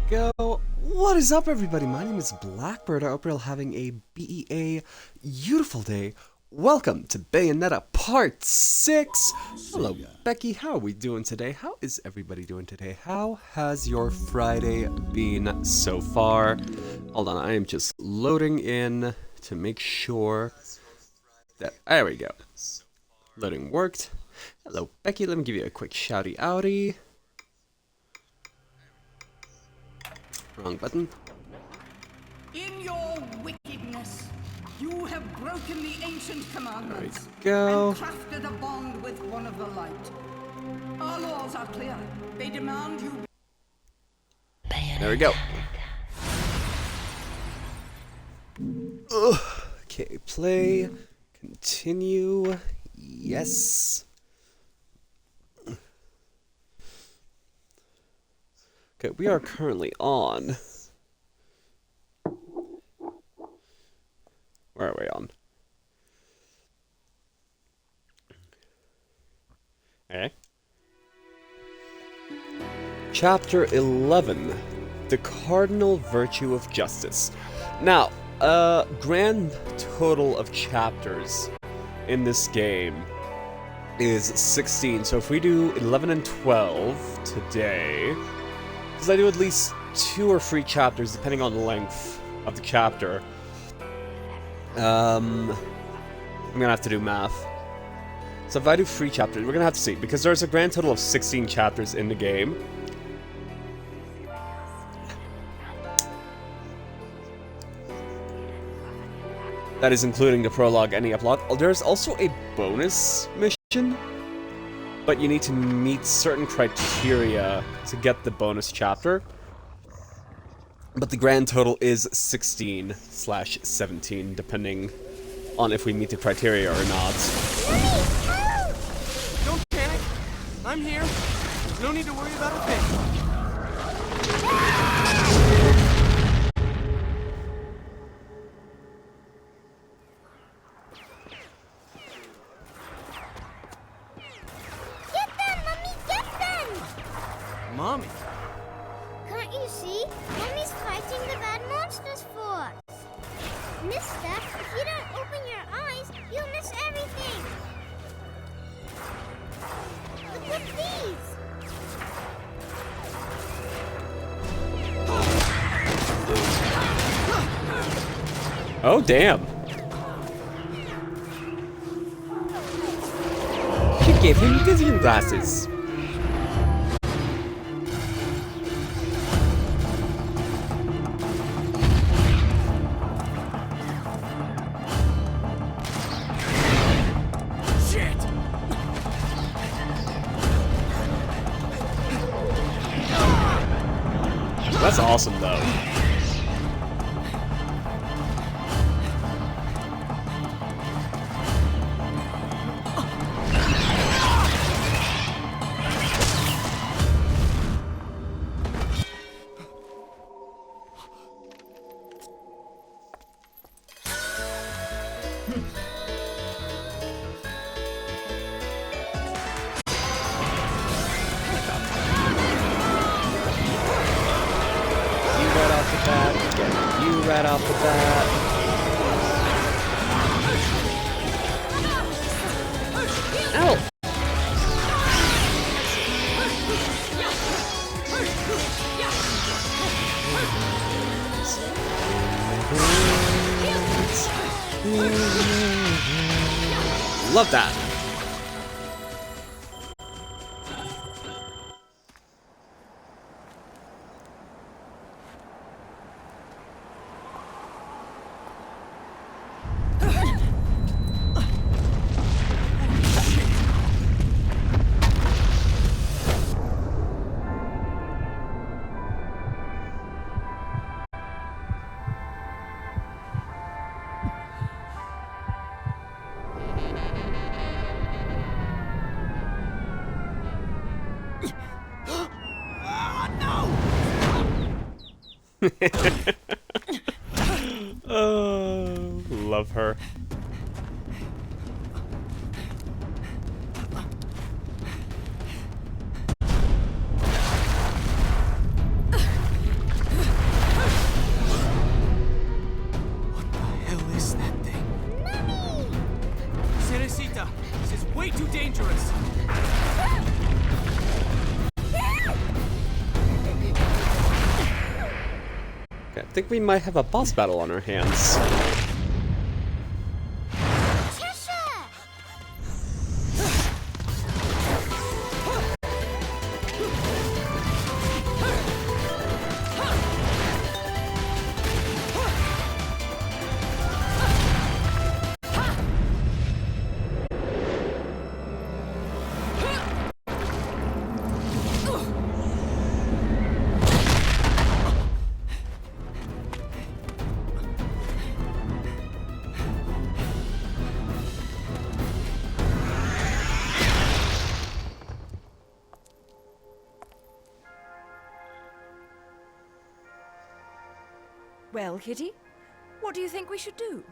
go. What is up, everybody? My name is Blackbird. I hope you're all having a beautiful day. Welcome to Bayonetta Part 6. Hello, Becky. How are we doing today? How is everybody doing today? How has your Friday been so far? Hold on, I am just loading in to make sure that... There we go. Loading worked. Hello, Becky. Let me give you a quick shouty-outy. Wrong button. In your wickedness, you have broken the ancient commandments go. and crafted a bond with one of the light. Our laws are clear. They demand you... There we go. Ugh. Okay, play. Continue. Yes. Okay, we are currently on... Where are we on? Okay. Chapter 11. The Cardinal Virtue of Justice. Now, grand total of chapters in this game is 16. So if we do 11 and 12 today... Because I do at least 2 or 3 chapters, depending on the length of the chapter. I'm gonna have to do math. So if I do 3 chapters, we're gonna have to see, because there's a grand total of 16 chapters in the game. That is including the prologue and the epilogue. Oh, there's also a bonus mission, but you need to meet certain criteria to get the bonus chapter. But the grand total is 16/17, depending on if we meet the criteria or not. Mommy, help! Don't panic. I'm here. There's no need to worry about a thing. Get them, Mommy, get them! Mommy. Can't you see? Mommy's fighting the bad monsters for us. Mister, if you don't open your eyes, you'll miss everything. Look at these. Oh, damn. She gave him vision glasses. That's awesome, though. Right off the bat. Ow! Love that. Oh, love her. Teresita, this is way too dangerous. Okay, I think we might have a boss battle on our hands. Well, Kitty, what do you think we should do?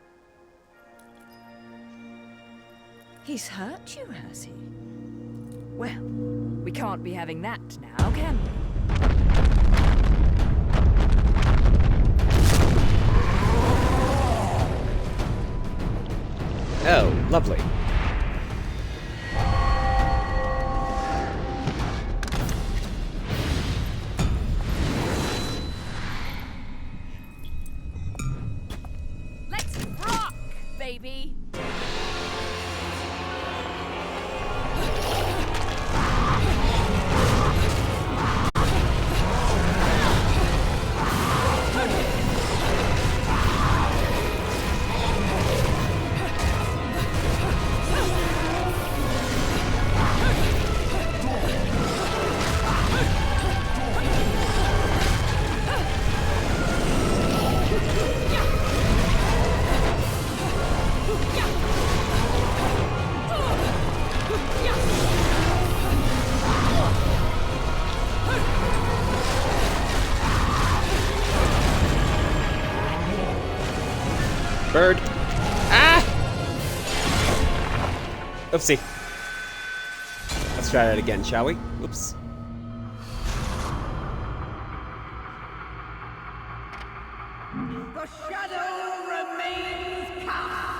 He's hurt you, has he? Well, we can't be having that now, can we? Oh, lovely. Let's rock, baby! Bird. Ah! Oopsie. Let's try that again, shall we? Whoops. The shadow remains cast.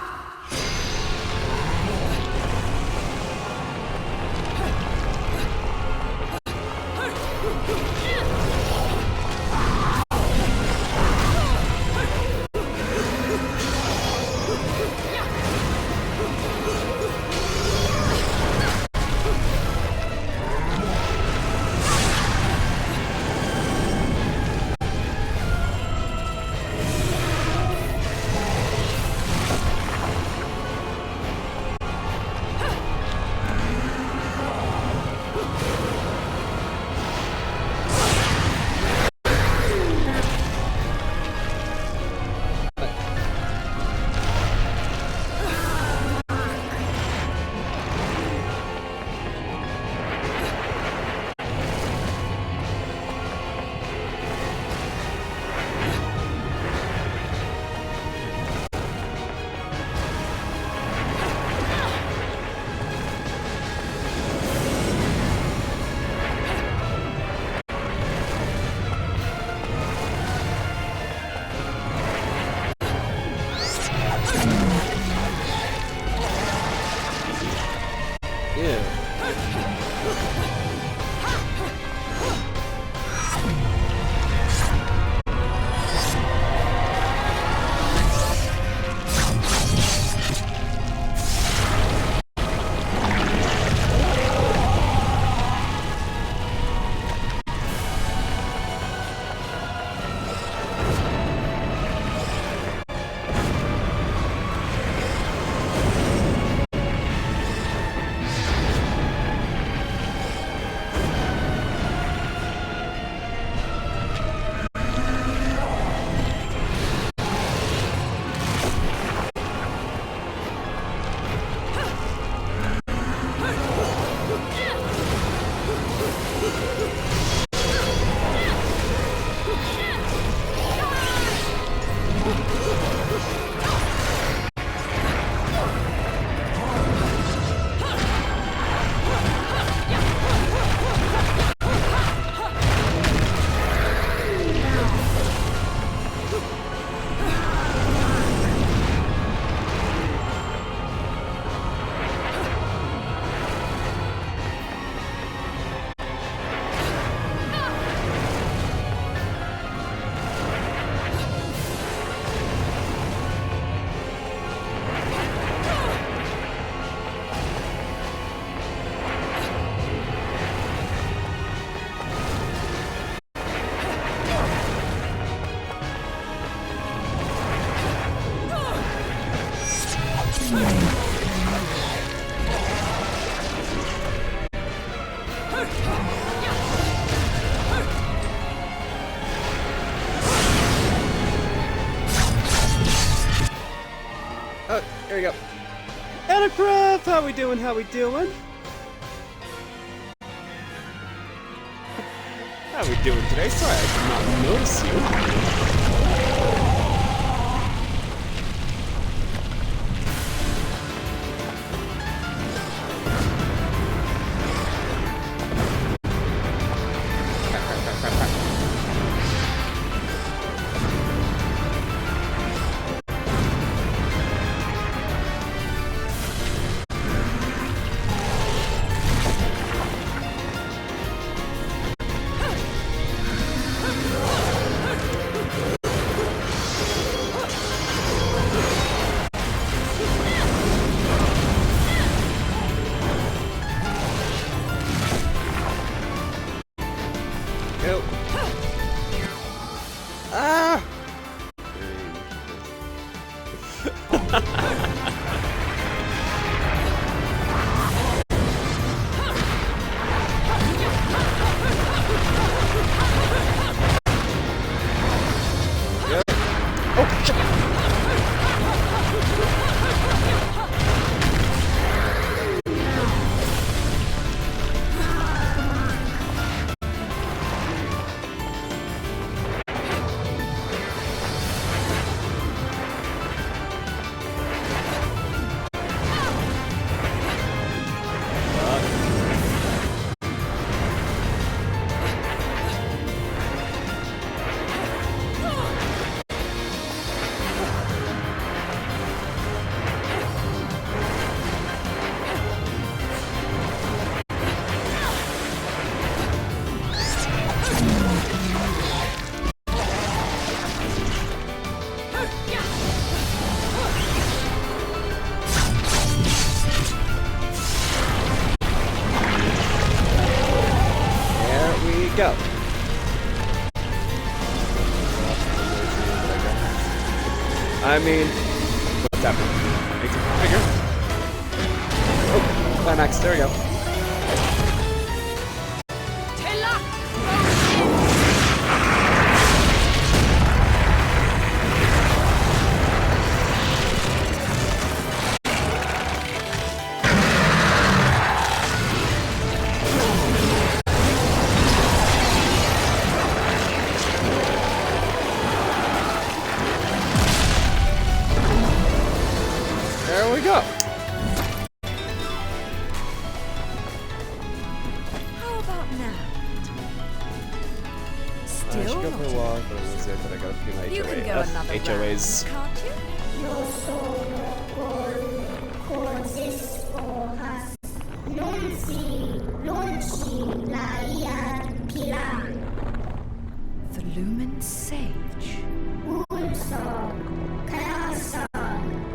There we go. Anacraft, how we doing? How we doing? How we doing today? Sorry, I did not notice you. Go. Ah! Go. I mean, what's happening? Makes it bigger. Oh, climax. There we go. There we go. How about now? I Still should go for a not walk, but it was it that I got a few You can go HOA, another HOAs. round, can't you? The Lumen Sage.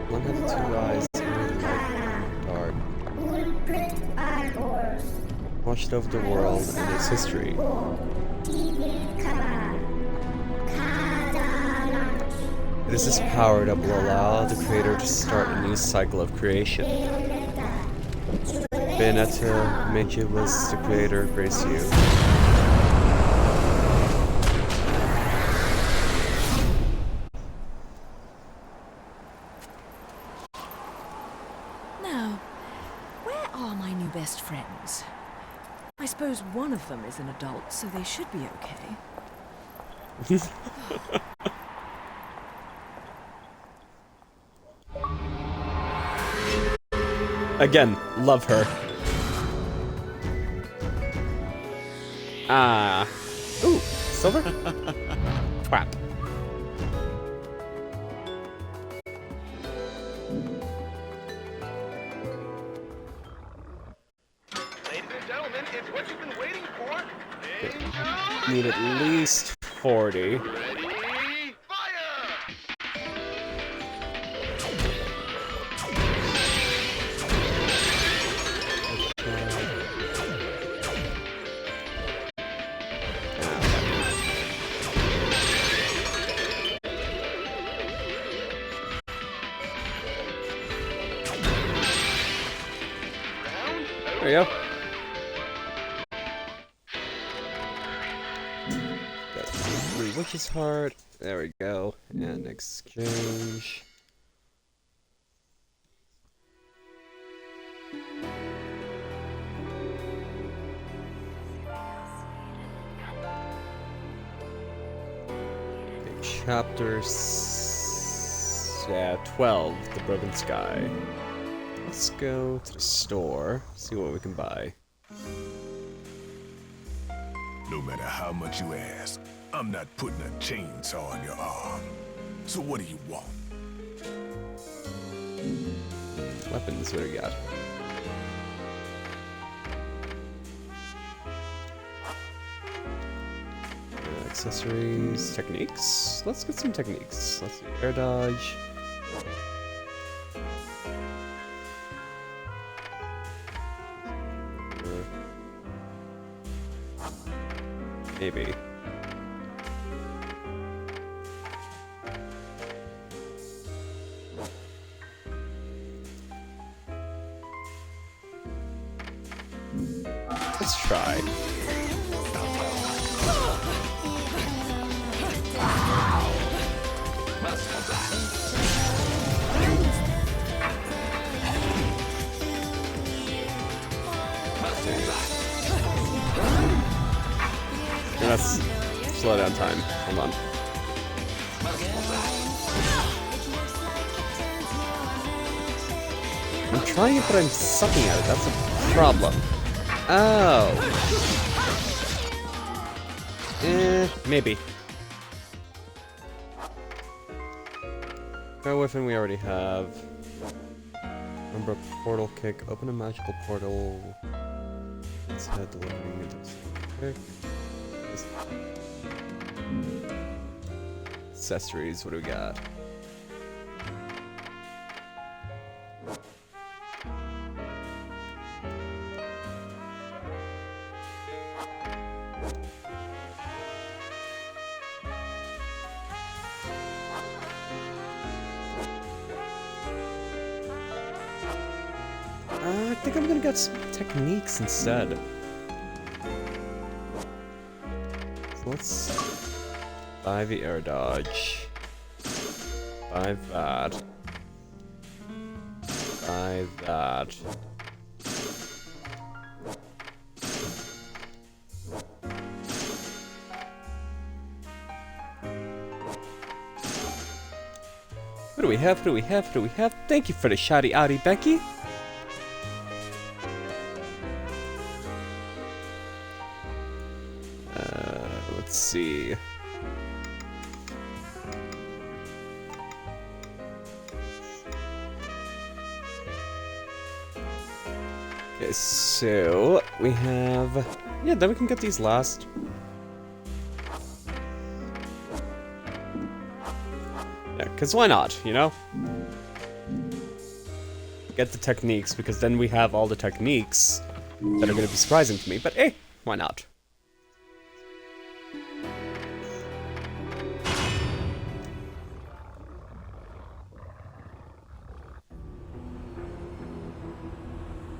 One had two eyes, dark. Watched over the world and its history. It is this power that will allow the creator to start a new cycle of creation. Bayonetta, make you was the creator, grace you. Now, where are my new best friends? I suppose one of them is an adult, so they should be okay. Again, love her. Ah. Ooh, silver? Twat. Ladies and gentlemen, it's what you've been waiting for. Angel, Need at least 40. ready, fire! There we go. Got 3 witch's heart. There we go. And exchange. Okay, chapter 12, The Broken Sky. Let's go to the store, see what we can buy. No matter how much you ask, I'm not putting a chainsaw on your arm. So what do you want? Weapons, what do we got? Accessories, techniques. Let's get some techniques. Let's see, air dodge. Maybe. Let's try. Let's slow down time. Hold on. I'm trying it, but I'm sucking at it. That's a problem. Oh. Maybe. Go weapon we already have. Remember portal kick. Open a magical portal. Let's head delivering into this kick. Accessories, what do we got? I think I'm gonna get some techniques instead. So let's buy the air dodge. Buy that. Buy that. What do we have? What do we have? What do we have? Thank you for the shouty outy, Becky. Let's see. Okay, so we have, yeah, then we can get these last. Yeah, because why not, you know? Get the techniques, because then we have all the techniques that are going to be surprising to me, but hey, why not?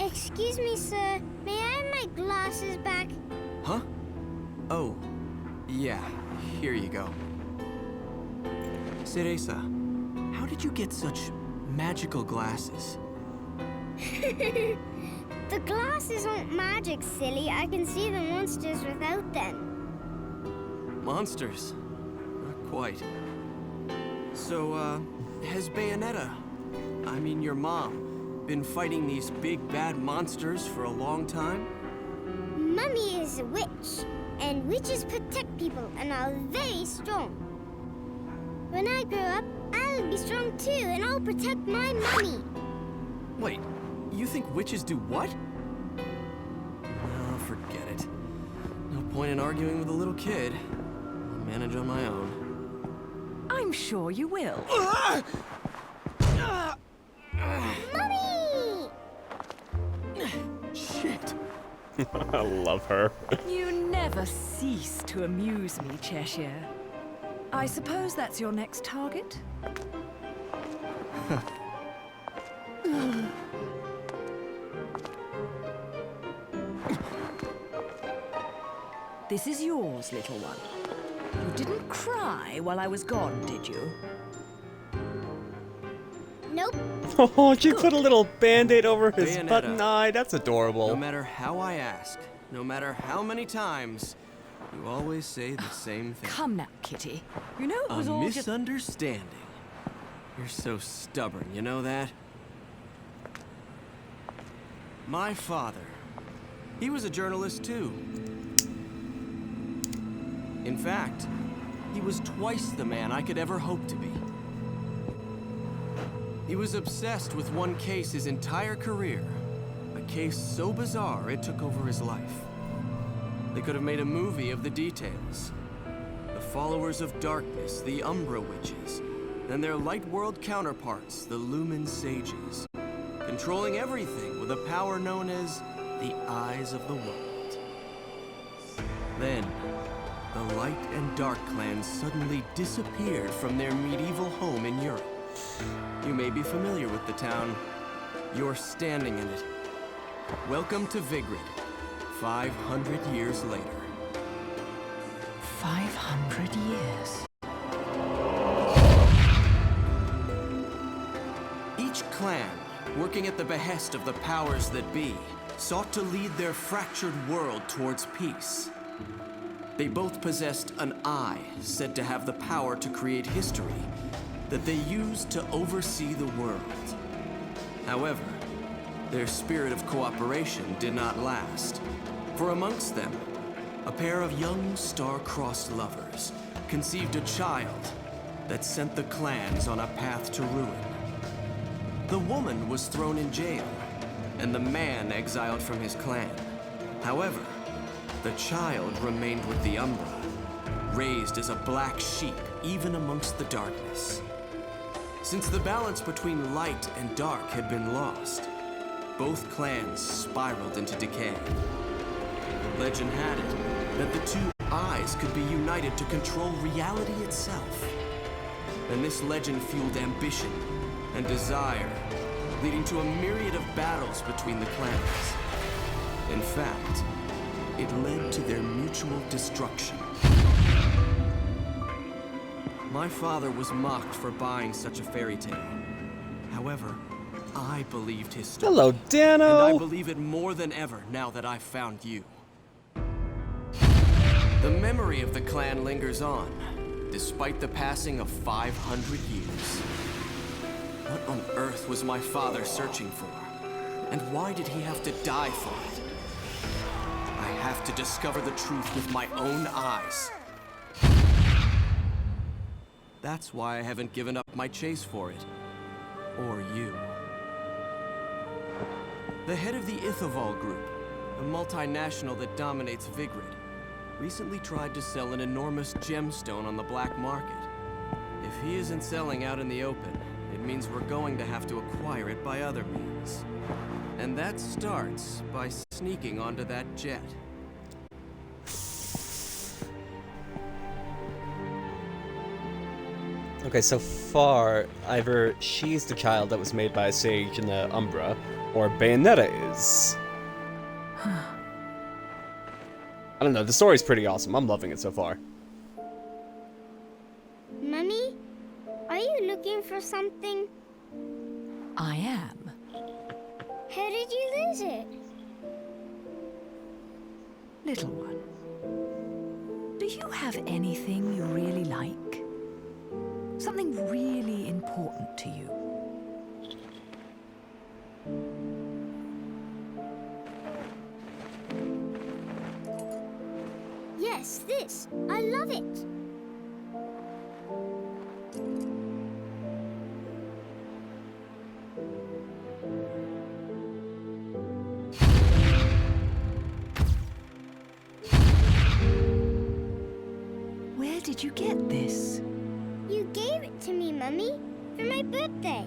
Excuse me, sir. May I have my glasses back? Huh? Oh, yeah, here you go. Cereza, how did you get such magical glasses? The glasses aren't magic, silly. I can see the monsters without them. Monsters? Not quite. So, has Bayonetta, I mean your mom, been fighting these big bad monsters for a long time? Mummy is a witch, and witches protect people and are very strong. When I grow up, I'll be strong too, and I'll protect my mummy. Wait, you think witches do what? Oh, forget it. No point in arguing with a little kid. I'll manage on my own. I'm sure you will. Mummy! Shit. I love her. You never cease to amuse me, Cheshire. I suppose that's your next target? This is yours, little one. You didn't cry while I was gone, did you? Nope. Oh, she put a little band-aid over his Bayonetta. button eye. That's No adorable. matter how I ask, no matter how many times, you always say the same thing. Come now, Kitty. You know it was A all just... misunderstanding. You're so stubborn, you know that? My father, he was a journalist too. In fact, he was twice the man I could ever hope to be. He was obsessed with one case his entire career. A case so bizarre it took over his life. They could have made a movie of the details. The followers of darkness, the Umbra Witches, and their light world counterparts, the Lumen Sages, controlling everything with a power known as the Eyes of the World. Then, the Light and Dark clans suddenly disappeared from their medieval home in Europe. You may be familiar with the town. You're standing in it. Welcome to Vigrid, 500 years later. 500 years. Each clan, working at the behest of the powers that be, sought to lead their fractured world towards peace. They both possessed an eye said to have the power to create history that they used to oversee the world. However, their spirit of cooperation did not last, for amongst them, a pair of young star-crossed lovers conceived a child that sent the clans on a path to ruin. The woman was thrown in jail, and the man exiled from his clan. However, the child remained with the Umbra, raised as a black sheep even amongst the darkness. Since the balance between light and dark had been lost, both clans spiraled into decay. Legend had it that the two eyes could be united to control reality itself. And this legend fueled ambition and desire, leading to a myriad of battles between the clans. In fact, it led to their mutual destruction. My father was mocked for buying such a fairy tale. However, I believed his story. Hello, And I Dano. believe it more than ever now that I've found you. The memory of the clan lingers on, despite the passing of 500 years. What on earth was my father searching for? And why did he have to die for it? I have to discover the truth with my own eyes. That's why I haven't given up my chase for it. Or you. The head of the Ithoval Group, the multinational that dominates Vigrid, recently tried to sell an enormous gemstone on the black market. If he isn't selling out in the open, it means we're going to have to acquire it by other means. And that starts by sneaking onto that jet. Okay, so far, either she's the child that was made by a sage in the Umbra, or Bayonetta is. I don't know, the story's pretty awesome. I'm loving it so far. Mummy, are you looking for something? I am. How did you lose it? Little one, do you have anything you really like? Something really important to you? Yes, this. I love it. Where did you get this? You gave it to me, Mummy, for my birthday.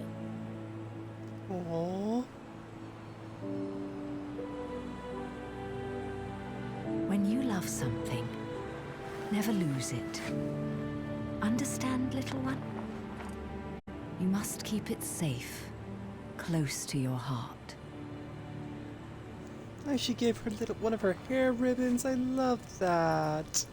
Aww. When you love something, never lose it. Understand, little one? You must keep it safe, close to your heart. Oh, she gave her one of her hair ribbons. I love that.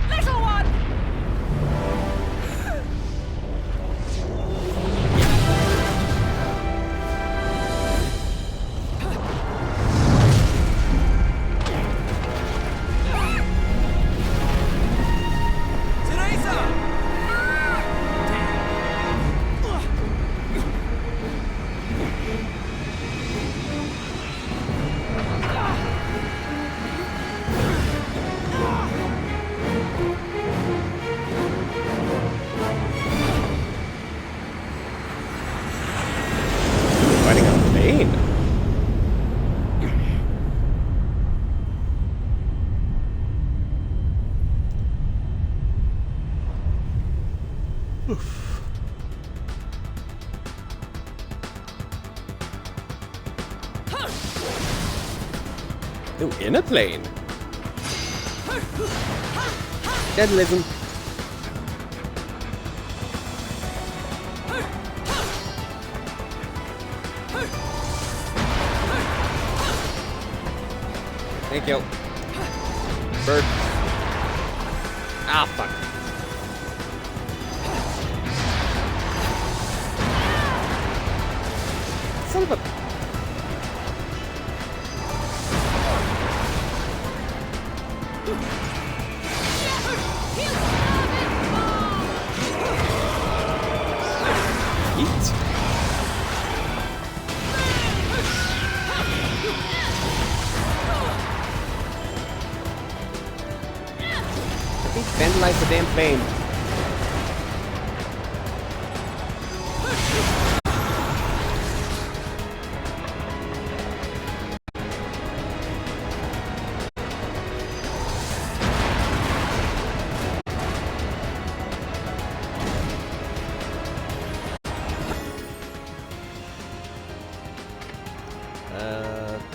Little one! Fighting a plane. Oof. Ooh, in a plane. Deadlism. Thank you. Bird. Ah, fuck. Son of a... Eat. Vandalize the damn plane.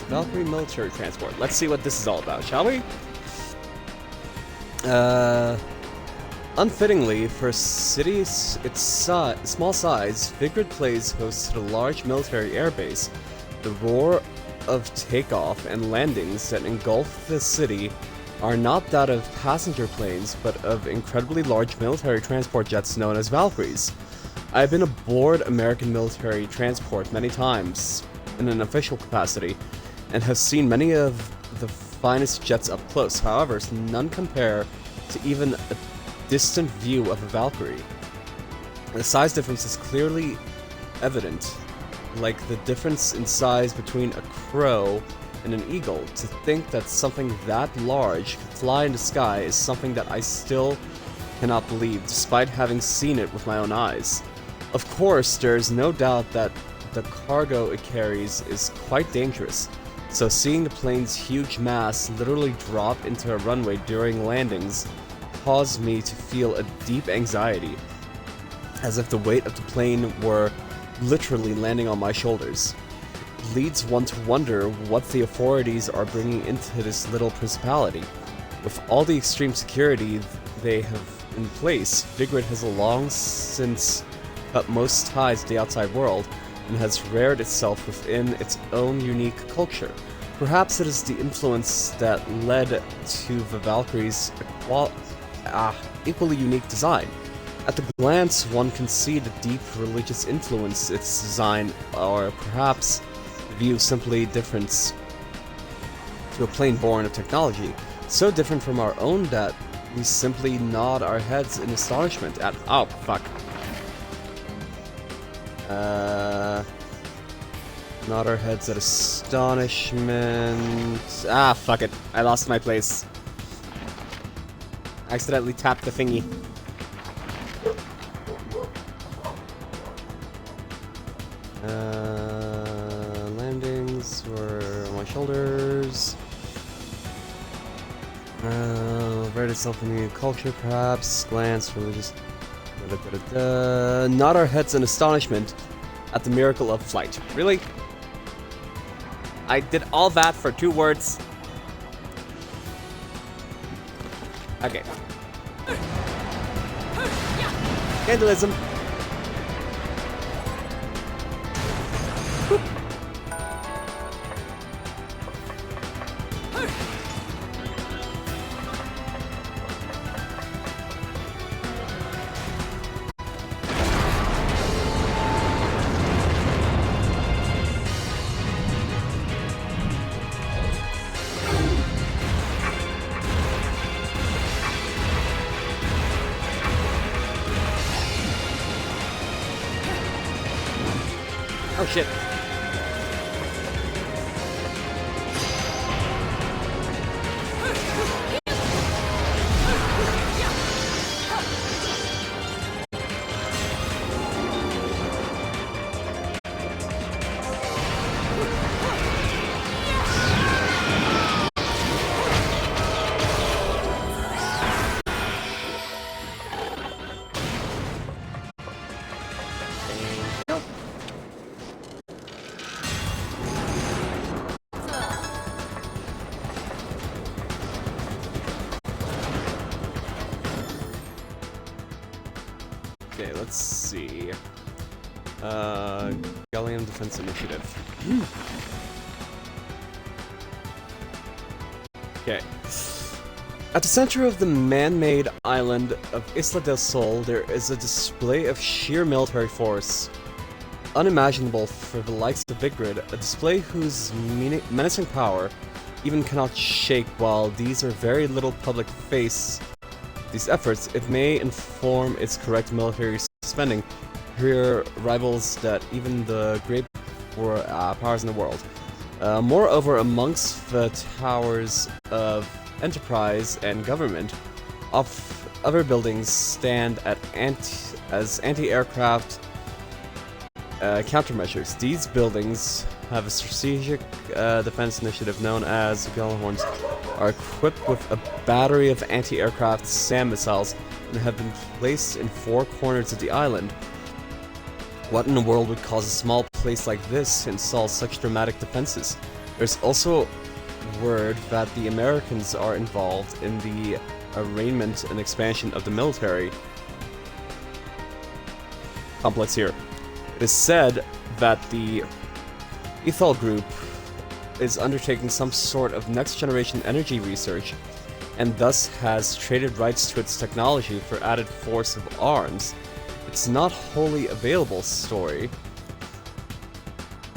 Valkyrie military transport. Let's see what this is all about, shall we? Unfittingly, for a city its small size, Vigrid Place hosts a large military airbase. The roar of takeoff and landings that engulf the city are not that of passenger planes, but of incredibly large military transport jets known as Valkyries. I have been aboard American military transport many times in an official capacity, and have seen many of the finest jets up close. However, none compare to even a distant view of a Valkyrie. The size difference is clearly evident, like the difference in size between a crow and an eagle. To think that something that large could fly in the sky is something that I still cannot believe, despite having seen it with my own eyes. Of course, there is no doubt that the cargo it carries is quite dangerous, so seeing the plane's huge mass literally drop into a runway during landings caused me to feel a deep anxiety, as if the weight of the plane were literally landing on my shoulders. It leads one to wonder what the authorities are bringing into this little principality. With all the extreme security they have in place, Vigrid has long since cut most ties to the outside world, and has reared itself within its own unique culture. Perhaps it is the influence that led to the Valkyrie's equally unique design. At the glance, one can see the deep religious influence its design, or perhaps the view simply difference to a plane born of technology, so different from our own that we simply nod our heads in astonishment at— oh, fuck. Nod our heads at astonishment. Ah, fuck it. I lost my place. Accidentally tapped the thingy. Landings were on my shoulders. Read itself in the culture, perhaps. Glance, religious. Nod our heads in astonishment at the miracle of flight. Really? I did all that for 2 words. Okay. Vandalism. Oh shit. Okay, let's see. Galleon Defense Initiative. Okay. At the center of the man-made island of Isla del Sol, there is a display of sheer military force. Unimaginable for the likes of b.b.g, a display whose menacing power even cannot shake while these are very little public face these efforts, it may inform its correct military spending. Here rivals that even the great powers in the world. Moreover, amongst the towers of enterprise and government, other buildings stand at as anti-aircraft countermeasures. These buildings have a strategic defense initiative known as Gallahorns, are equipped with a battery of anti-aircraft SAM missiles and have been placed in 4 corners of the island. What in the world would cause a small place like this to install such dramatic defenses? There's also word that the Americans are involved in the arraignment and expansion of the military complex here. It is said that the Ethol Group is undertaking some sort of next-generation energy research, and thus has traded rights to its technology for added force of arms. It's not wholly available story,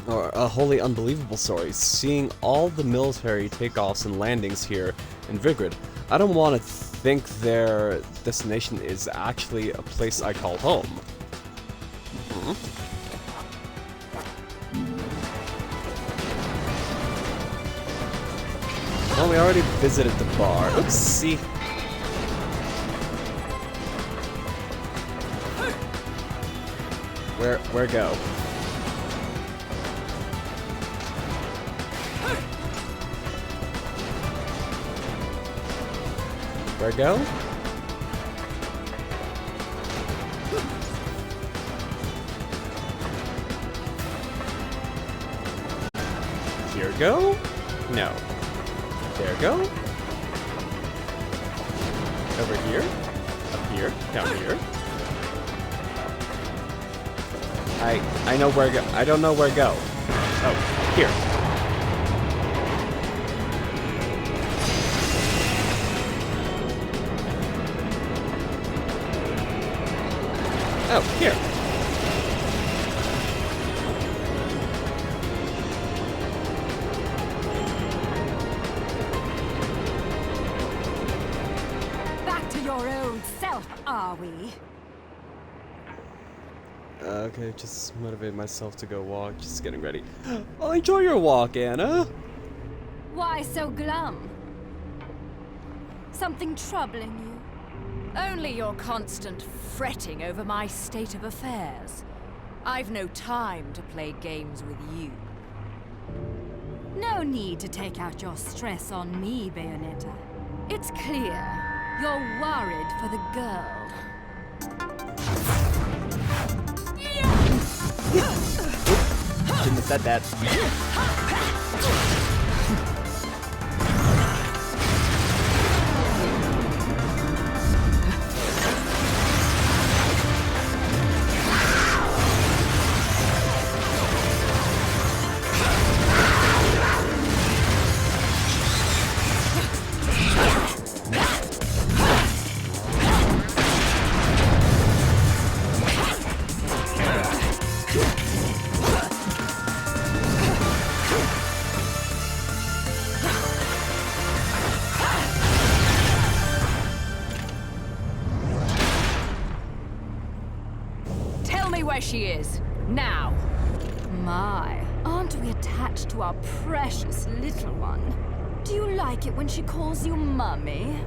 or a wholly unbelievable story, seeing all the military takeoffs and landings here in Vigrid. I don't want to think their destination is actually a place I call home. Well, we already visited the bar. Oops, see. Where go? Where go? Here go? No. There go. Over here. Up here. Down here. I know where go. I don't know where go. Oh, here. Oh, here. Back to your old self, are we? Okay, just motivate myself to go walk. Just getting ready. Well, enjoy your walk, Anna. Why so glum? Something troubling you? Only your constant fretting over my state of affairs. I've no time to play games with you. No need to take out your stress on me, Bayonetta. It's clear you're worried for the girl. Shouldn't have said that. she is. Now. My, aren't we attached to our precious little one? Do you like it when she calls you Mummy?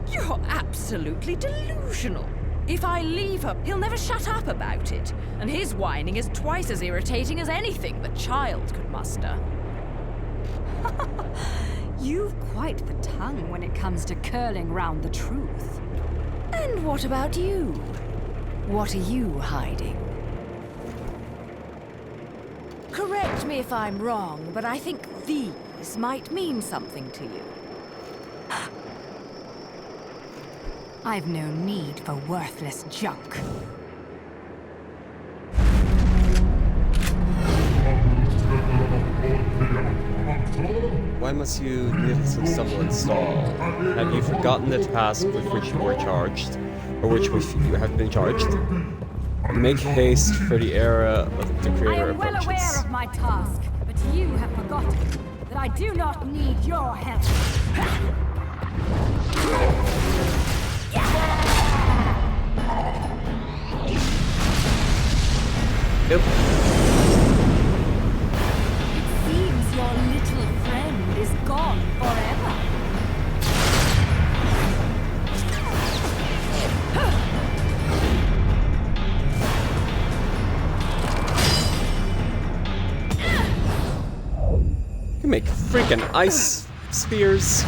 You're absolutely delusional. If I leave her, he'll never shut up about it. And his whining is twice as irritating as anything the child could muster. You've quite the tongue when it comes to curling round the truth. And what about you? What are you hiding? Correct me if I'm wrong, but I think these might mean something to you. I've no need for worthless junk. Why must you needlessly stumble and stall? Have you forgotten the task with which you were charged? Or which with you have been charged? Make haste, for the era of the I creator am well aware approaches. of my task, but you have forgotten that I do not need your help. Yep. It seems your little friend is gone forever. You make freaking ice spears.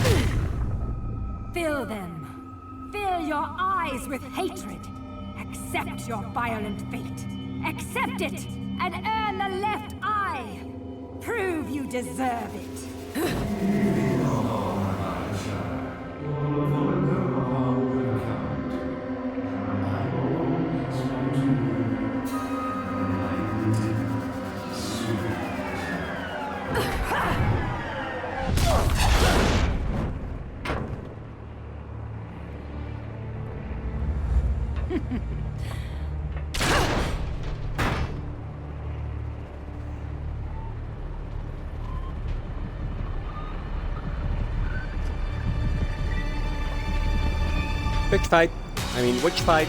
Fill them. Fill your eyes with hatred. Accept your violent fate. Accept it and earn the left eye. Prove you deserve it. Big fight. I mean, which fight?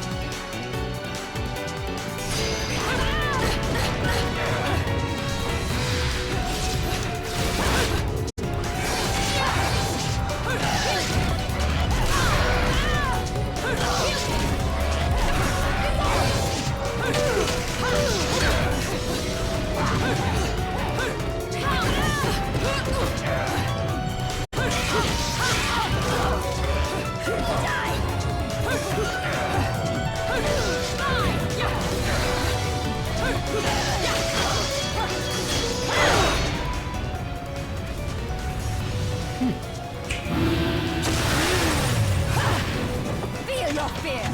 Feel your fear.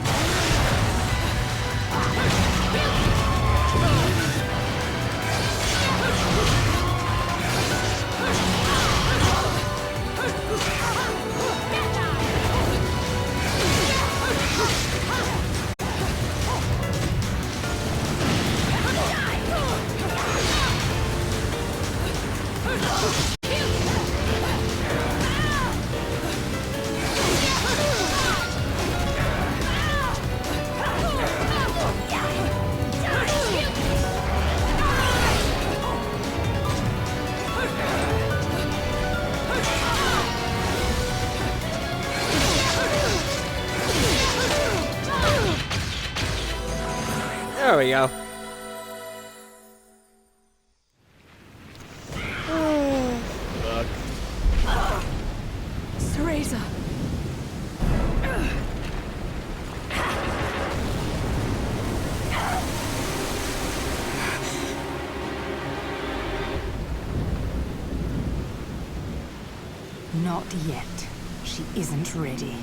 There we go. Look. Cereza. Not yet. She isn't ready.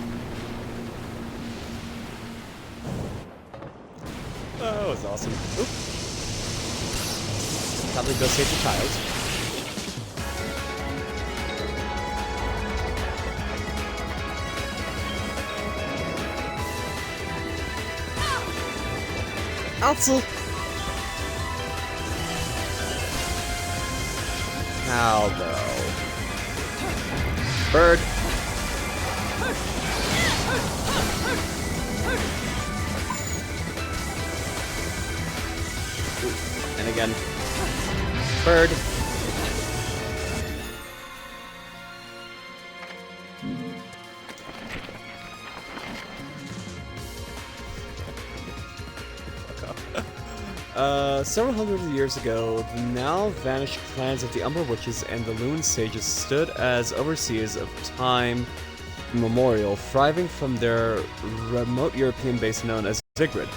That was awesome. Oop. Probably go save the child. Ansel! How though? Bird! again. Bird. Several hundred years ago, the now vanished clans of the Umber Witches and the Loon Sages stood as overseers of time immemorial, thriving from their remote European base known as Vigrid.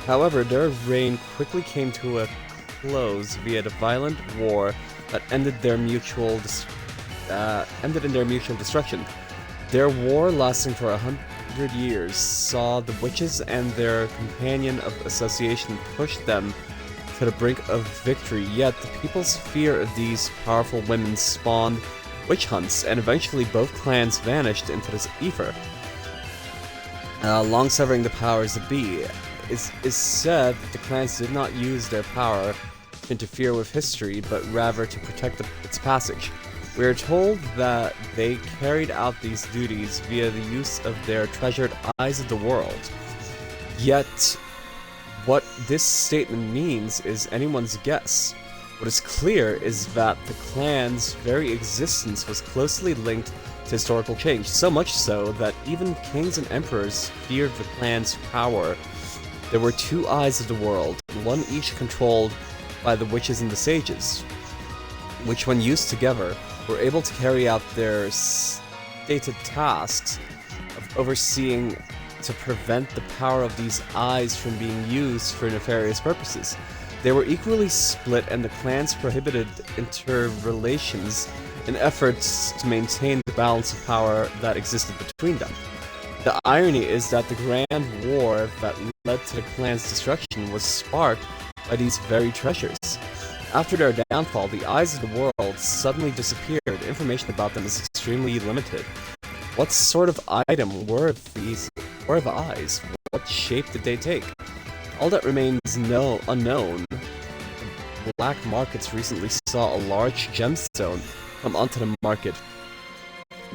However, their reign quickly came to a close via the violent war that ended in their mutual destruction. Their war, lasting for 100 years, saw the witches and their companion of association push them to the brink of victory, yet the people's fear of these powerful women spawned witch hunts, and eventually both clans vanished into this ether. Long severing the powers that be, is said that the clans did not use their power to interfere with history, but rather to protect its passage. We are told that they carried out these duties via the use of their treasured Eyes of the World. Yet, what this statement means is anyone's guess. What is clear is that the clan's very existence was closely linked to historical change, so much so that even kings and emperors feared the clan's power. There were two Eyes of the World, one each controlled by the witches and the sages, which when used together were able to carry out their stated tasks of overseeing to prevent the power of these eyes from being used for nefarious purposes. They were equally split, and the clans prohibited interrelations in efforts to maintain the balance of power that existed between them. The irony is that the Grand War that led to the clan's destruction was sparked by these very treasures. After their downfall, the Eyes of the World suddenly disappeared. Information about them is extremely limited. What sort of item were the eyes? What shape did they take? All that remains unknown. The black markets recently saw a large gemstone come onto the market,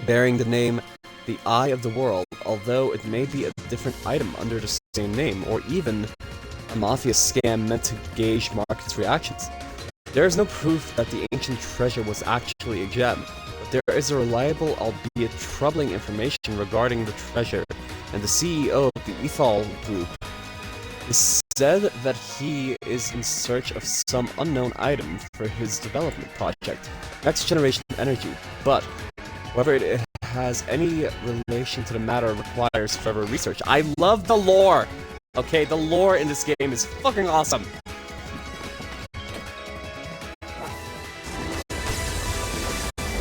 bearing the name the Eye of the World, although it may be a different item under the same name, or even a mafia scam meant to gauge markets' reactions. There is no proof that the ancient treasure was actually a gem, but there is a reliable, albeit troubling information regarding the treasure, and the CEO of the Ethol Group is said that he is in search of some unknown item for his development project, Next Generation Energy, but whether it has any relation to the matter requires further research. I love the lore! Okay, the lore in this game is fucking awesome!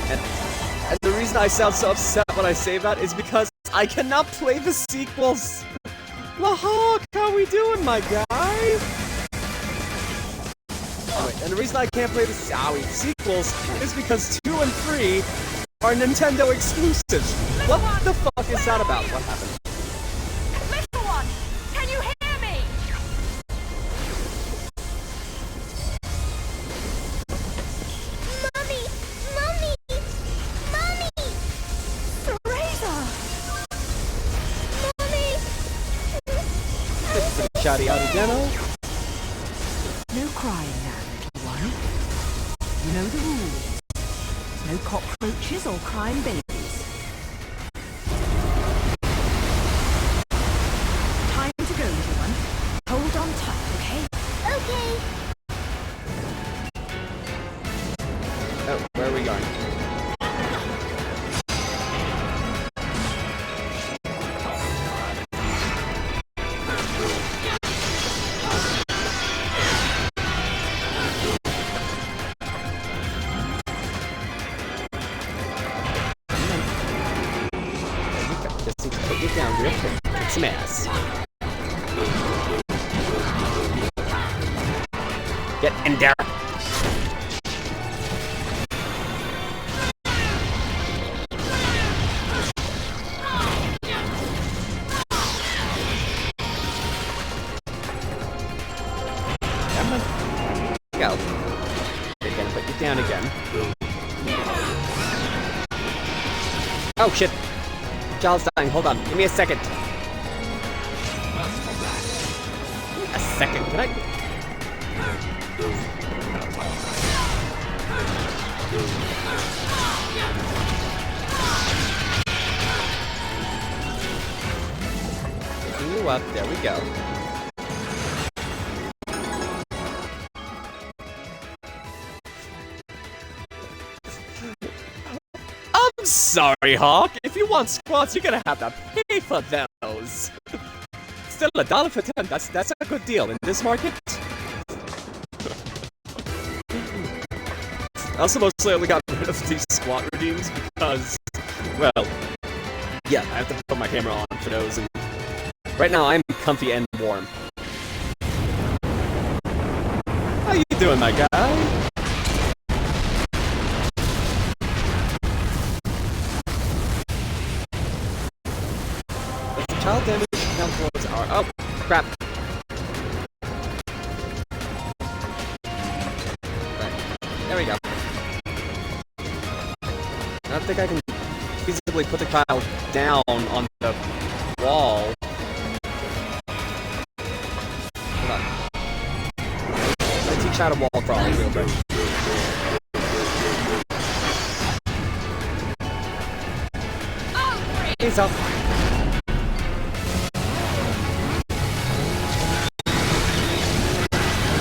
And the reason I sound so upset when I say that is because I cannot play the sequels! Lahawk, how we doing, my guy? Oh, wait, and the reason I can't play the sequels is because 2 and 3 are Nintendo exclusives. What the fuck is that about? What happened? Little one, can you hear me? Mommy! Mommy! Mommy! Teresa! Mommy! Shouty outy demo. No crying now, little one. You know the rules. No cockroaches or crying babies. Time to go, little one. Hold on tight, okay? Okay. Oh, where are we going? Put you down real quick. Kick some ass. Get in there. Come on. Go. They're gonna put you down again. Oh shit. Child's dying. Hold on. Give me a second. A second. Can I? There we go. I'm sorry, Hawk. If you want squats, you're gonna have to pay for those. Still, $1 for 10. That's a good deal in this market. I also mostly only got rid of these squat routines because, well, yeah, I have to put my camera on for those, and right now I'm comfy and warm. How you doing, my guy? Does the child damage count towards our... Oh, crap. Right, there we go. I think I can feasibly put the child down on the wall. Hold on. Let's teach how to wall crawl real quick. He's up.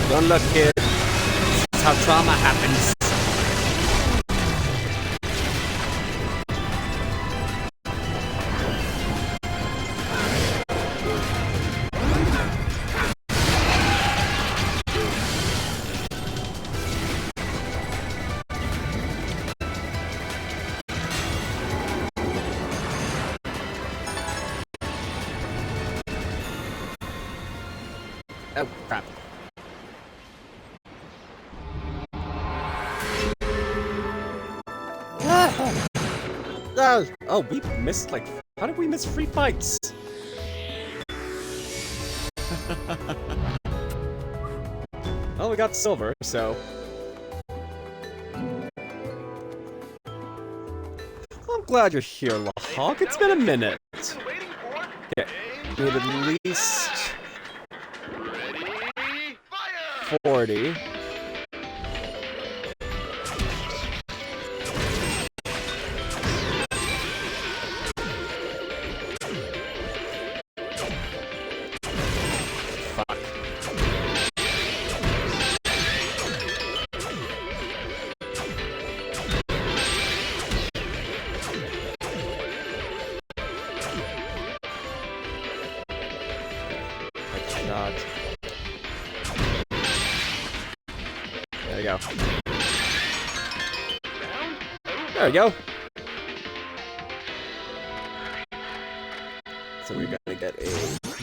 Don't look, kid. This is how trauma happens. Oh, crap. Oh, we missed, like... How did we miss free fights? Well, we got silver, so... I'm glad you're here, Lahawk. It's been a minute. Okay, need at least... 40. Fuck. Headshot. There we go. There we go. So we're gonna get a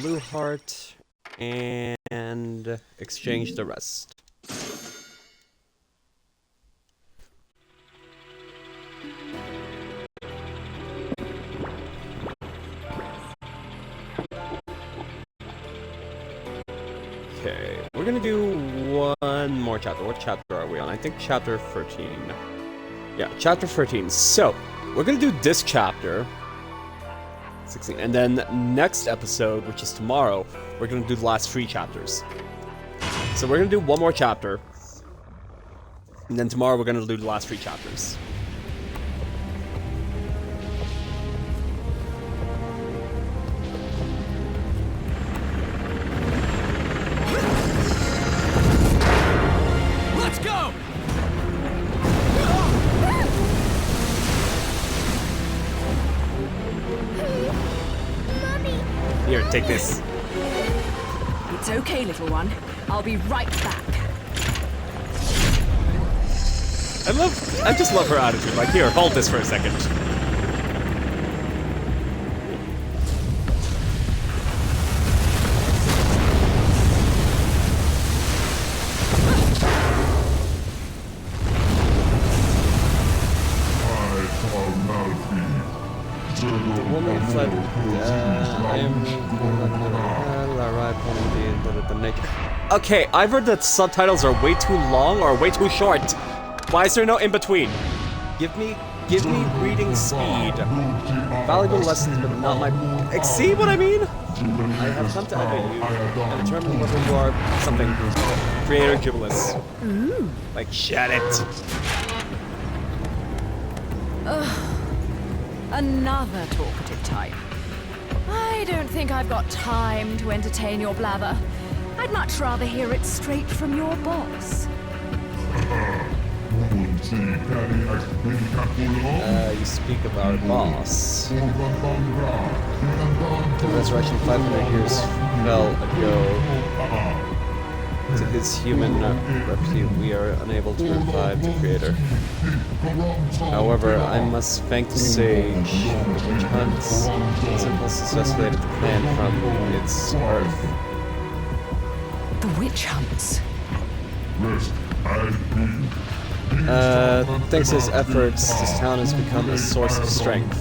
blue heart and exchange the rest. Okay, we're gonna do one more chapter. What chapter are we on? I think chapter 13. Yeah, chapter 13. So, we're gonna do this chapter, 16, and then next episode, which is tomorrow, we're gonna do the last 3 chapters. So we're gonna do one more chapter, and then tomorrow we're gonna do the last 3 chapters. Let's go! Here, take this. It's okay, little one. I'll be right back. I just love her attitude. Like, here, hold this for a second. The woman fled. I am. Okay, I've heard that subtitles are way too long or way too short. Why is there no in between? Give me reading speed. Valuable lessons, but not my. See what I mean? I have come to elevate you and determine whether you are something. Creator Jubilis. Like, shut it. Another talkative type. I I don't think I've got time to entertain your blather. I'd much rather hear it straight from your boss. You speak of our boss. The resurrection 500 years fell ago. To his human repute, we are unable to revive the creator. However, I must thank the sage, which hunts simple successfully the plan from its earth. The witch hunts. Thanks to his efforts, this town has become a source of strength.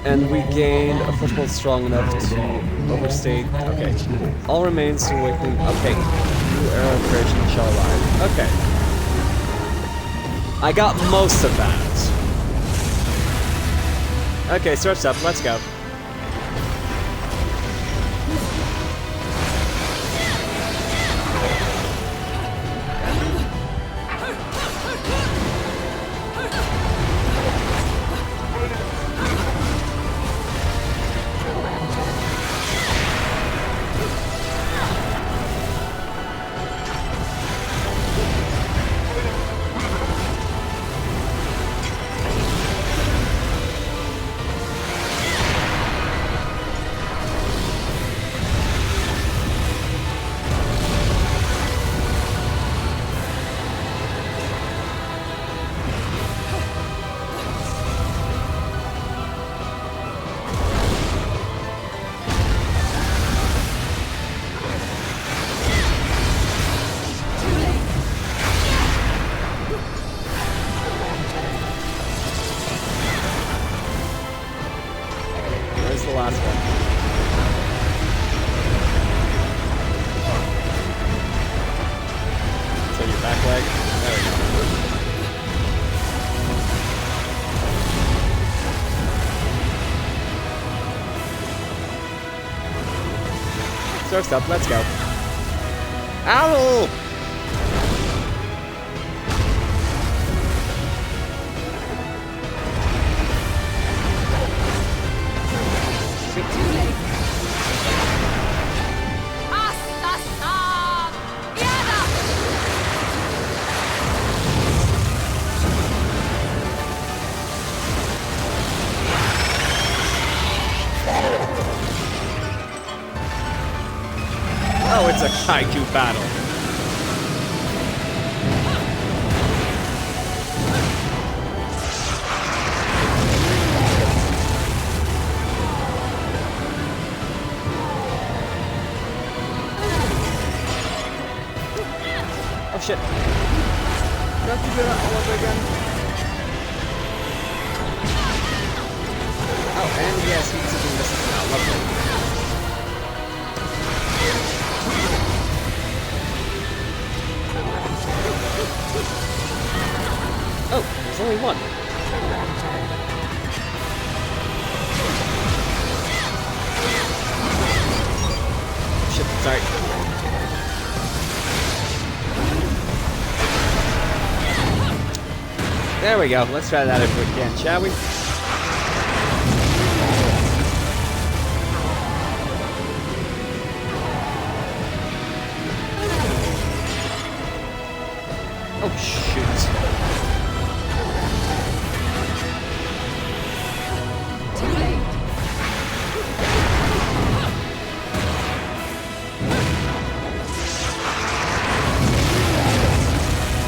And we gained a foothold strong enough to overstate. Okay. All remains to awaken. Okay. New era of creation shall arrive. Okay. I got most of that. Okay, surf's up. Let's go. The last one. So your back leg. There we go. Surf's up, let's go. Ow! Oh, it's a kaiju battle. Oh shit. Do I have to do that all over again? Oh, and yes, he's doing this now. Lovely. Oh, there's only one. Shit, sorry. There we go. Let's try that if we can, shall we? Oh, shoot. Too late.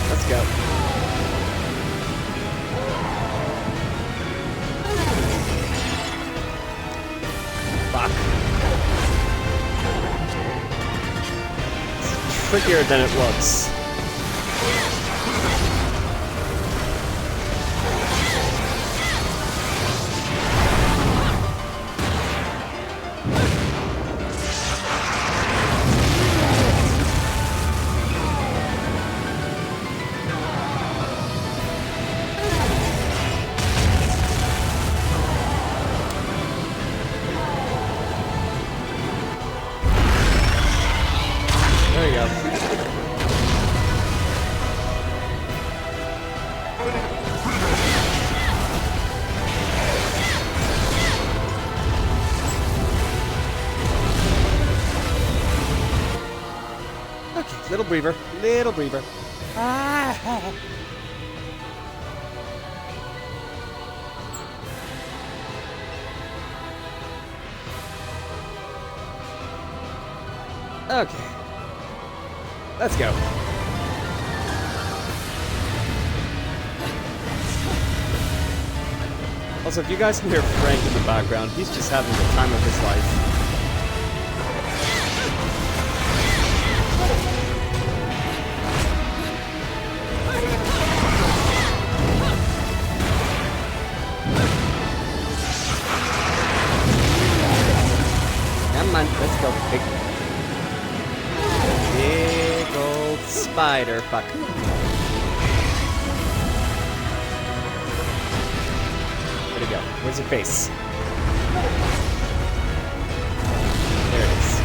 Let's go. Fuck. It's trickier than it looks. There you go. Okay, little breather. Little breather. Ah. Okay. Let's go. Also, if you guys can hear Frank in the background, he's just having the time of his life. Come on, let's go. Big old spider. Fuck. Where'd it go? Where's your face? There it is.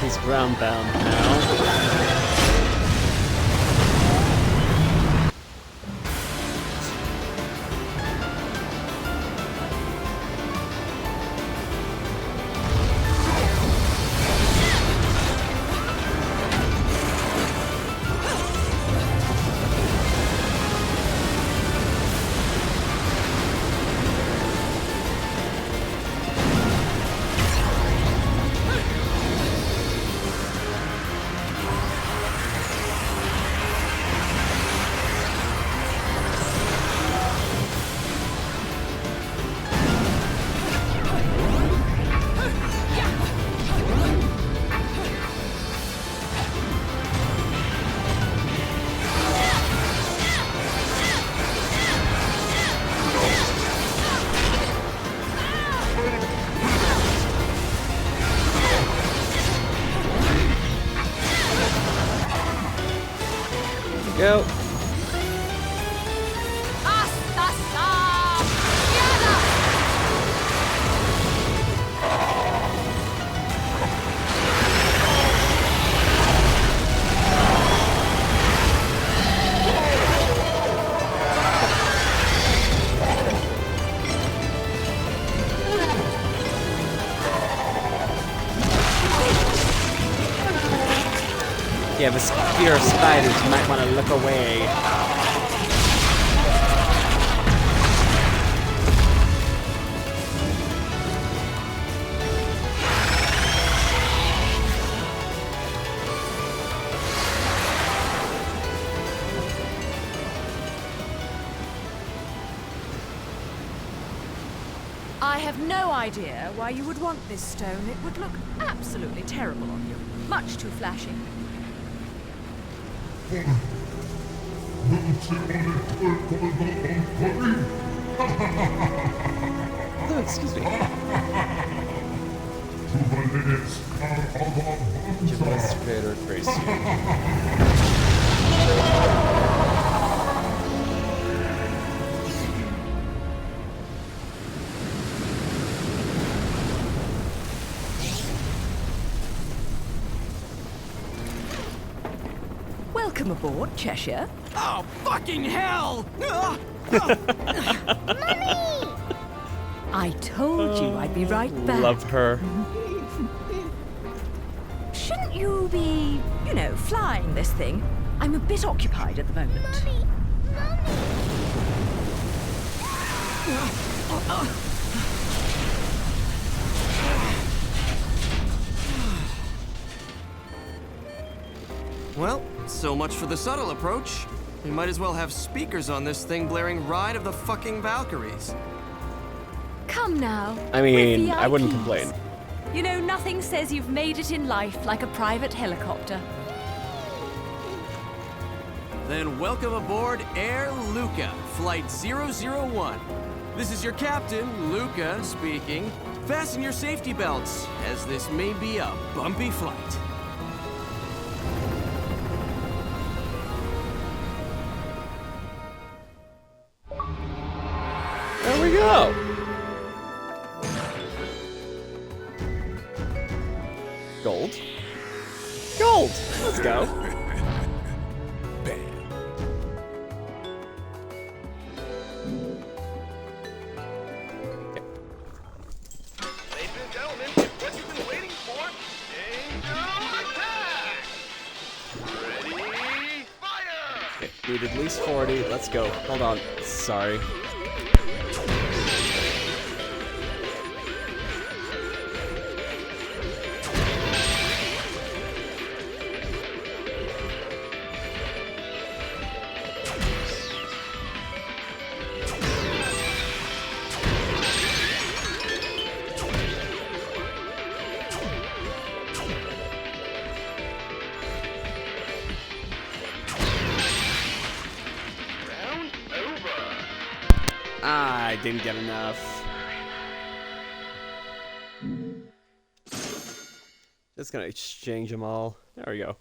He's ground bound now. Go. If you have a fear of spiders, you might want to look away. I have no idea why you would want this stone. It would look absolutely terrible on you. Much too flashy. Oh, excuse me. Just creator grace you. Welcome aboard, Cheshire. Oh, fucking hell! I told you I'd be right back. Love her. Shouldn't you be, you know, flying this thing? I'm a bit occupied at the moment. Well, so much for the subtle approach. We might as well have speakers on this thing blaring Ride of the fucking Valkyries. Come now. I mean, I wouldn't VIPs. complain. You know, nothing says you've made it in life like a private helicopter. Then welcome aboard Air Luca, Flight 001. This is your captain, Luca, speaking. Fasten your safety belts, as this may be a bumpy flight. There we go. Gold. Gold! Let's go. Bam. Ladies and gentlemen, it's what you've been waiting for. Angel attack! Ready, fire! Okay, need at least 40. Let's go. Hold on. Sorry. Round over. I didn't get enough. Just gonna exchange them all. There we go.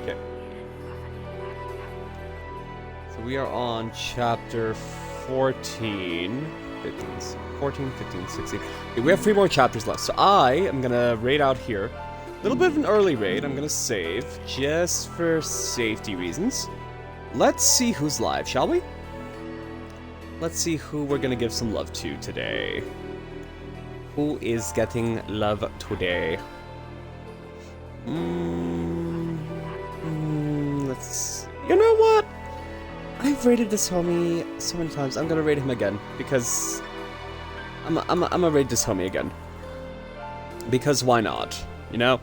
Okay. So we are on chapter 14. 15, 14, 15, 16. Okay, we have 3 more chapters left. So I am gonna raid out here. A little bit of an early raid. I'm gonna save just for safety reasons. Let's see who's live, shall we? Let's see who we're gonna give some love to today. Who is getting love today? Let's. You know what? I've rated this homie so many times. I'm gonna rate him again because I'm gonna rate this homie again. Because why not? You know?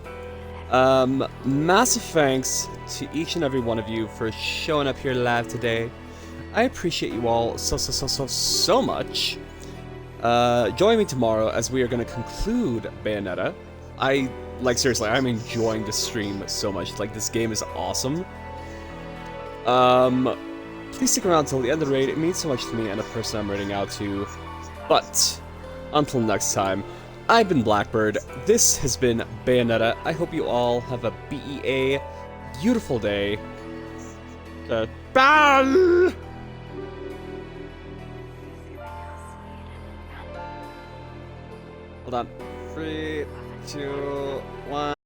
Massive thanks to each and every one of you for showing up here live today. I appreciate you all so much. Join me tomorrow as we are gonna conclude Bayonetta. Seriously, I'm enjoying this stream so much. Like, this game is awesome. Please stick around till the end of the raid. It means so much to me and the person I'm raiding out to. But, until next time, I've been Blackbird. This has been Bayonetta. I hope you all have a BEA beautiful day. Bye! Hold on. 3, 2, 1.